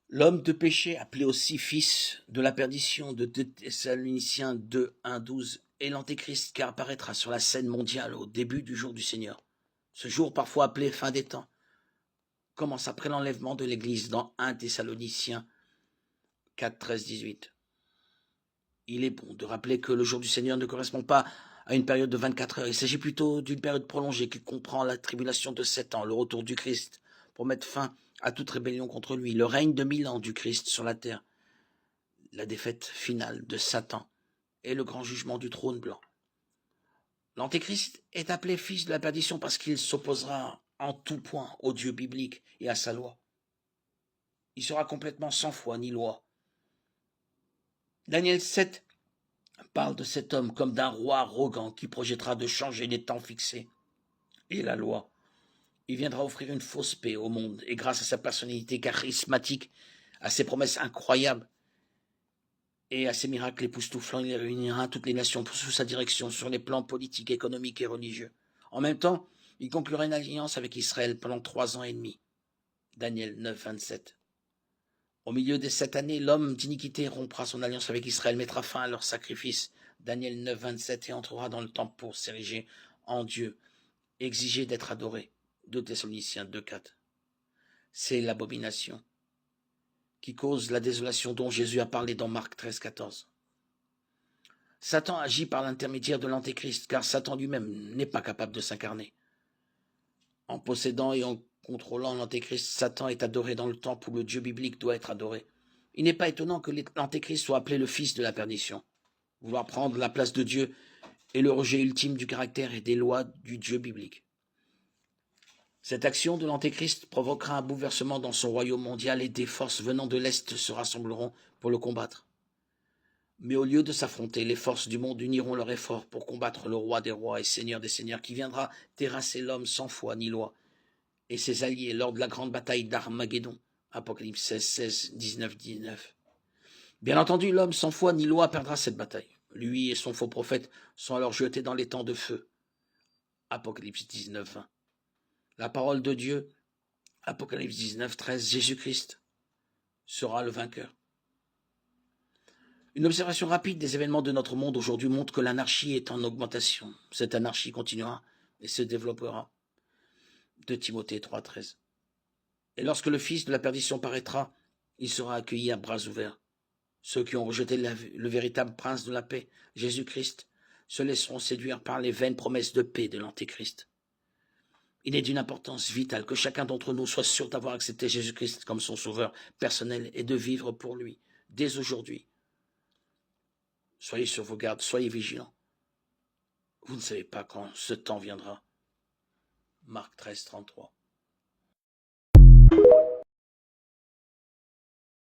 L'homme de péché, appelé aussi fils de la perdition de 2 Thessaloniciens 2, 1, 12, est l'Antéchrist qui apparaîtra sur la scène mondiale au début du jour du Seigneur. Ce jour, parfois appelé fin des temps, commence après l'enlèvement de l'Église dans 1 Thessaloniciens 4, 13, 18. Il est bon de rappeler que le jour du Seigneur ne correspond pas à une période de 24 heures. Il s'agit plutôt d'une période prolongée qui comprend la tribulation de 7 ans, le retour du Christ, pour mettre fin à toute rébellion contre lui, le règne de 1000 ans du Christ sur la terre, la défaite finale de Satan et le grand jugement du trône blanc. L'Antéchrist est appelé fils de la perdition parce qu'il s'opposera en tout point au Dieu biblique et à sa loi. Il sera complètement sans foi ni loi. Daniel 7 parle de cet homme comme d'un roi arrogant qui projettera de changer les temps fixés et la loi. Il viendra offrir une fausse paix au monde et grâce à sa personnalité charismatique, à ses promesses incroyables et à ses miracles époustouflants, il réunira toutes les nations sous sa direction sur les plans politiques, économiques et religieux. En même temps, il conclura une alliance avec Israël pendant 3 ans et demi. Daniel 9, 27. Au milieu des 7 années, l'homme d'iniquité rompra son alliance avec Israël, mettra fin à leur sacrifice. Daniel 9, 27, et entrera dans le temple pour s'ériger en Dieu, exiger d'être adoré. 2 Thessaloniciens 2, 4. C'est l'abomination qui cause la désolation dont Jésus a parlé dans Marc 13, 14. Satan agit par l'intermédiaire de l'Antéchrist, car Satan lui-même n'est pas capable de s'incarner. En possédant et en contrôlant l'Antéchrist, Satan est adoré dans le temple où le Dieu biblique doit être adoré. Il n'est pas étonnant que l'Antéchrist soit appelé le fils de la perdition. Vouloir prendre la place de Dieu est le rejet ultime du caractère et des lois du Dieu biblique. Cette action de l'Antéchrist provoquera un bouleversement dans son royaume mondial et des forces venant de l'Est se rassembleront pour le combattre. Mais au lieu de s'affronter, les forces du monde uniront leurs efforts pour combattre le roi des rois et seigneur des seigneurs qui viendra terrasser l'homme sans foi ni loi et ses alliés lors de la grande bataille d'Armageddon. Apocalypse 16, 16, 19, 19. Bien entendu, l'homme sans foi ni loi perdra cette bataille. Lui et son faux prophète sont alors jetés dans les temps de feu. Apocalypse 19, 20. La parole de Dieu, Apocalypse 19, 13, Jésus-Christ sera le vainqueur. Une observation rapide des événements de notre monde aujourd'hui montre que l'anarchie est en augmentation. Cette anarchie continuera et se développera. 2 Timothée 3, 13. Et lorsque le Fils de la perdition paraîtra, il sera accueilli à bras ouverts. Ceux qui ont rejeté le véritable prince de la paix, Jésus-Christ, se laisseront séduire par les vaines promesses de paix de l'Antéchrist. Il est d'une importance vitale que chacun d'entre nous soit sûr d'avoir accepté Jésus-Christ comme son sauveur personnel et de vivre pour lui, dès aujourd'hui. Soyez sur vos gardes, soyez vigilants. Vous ne savez pas quand ce temps viendra. Marc 13, 33.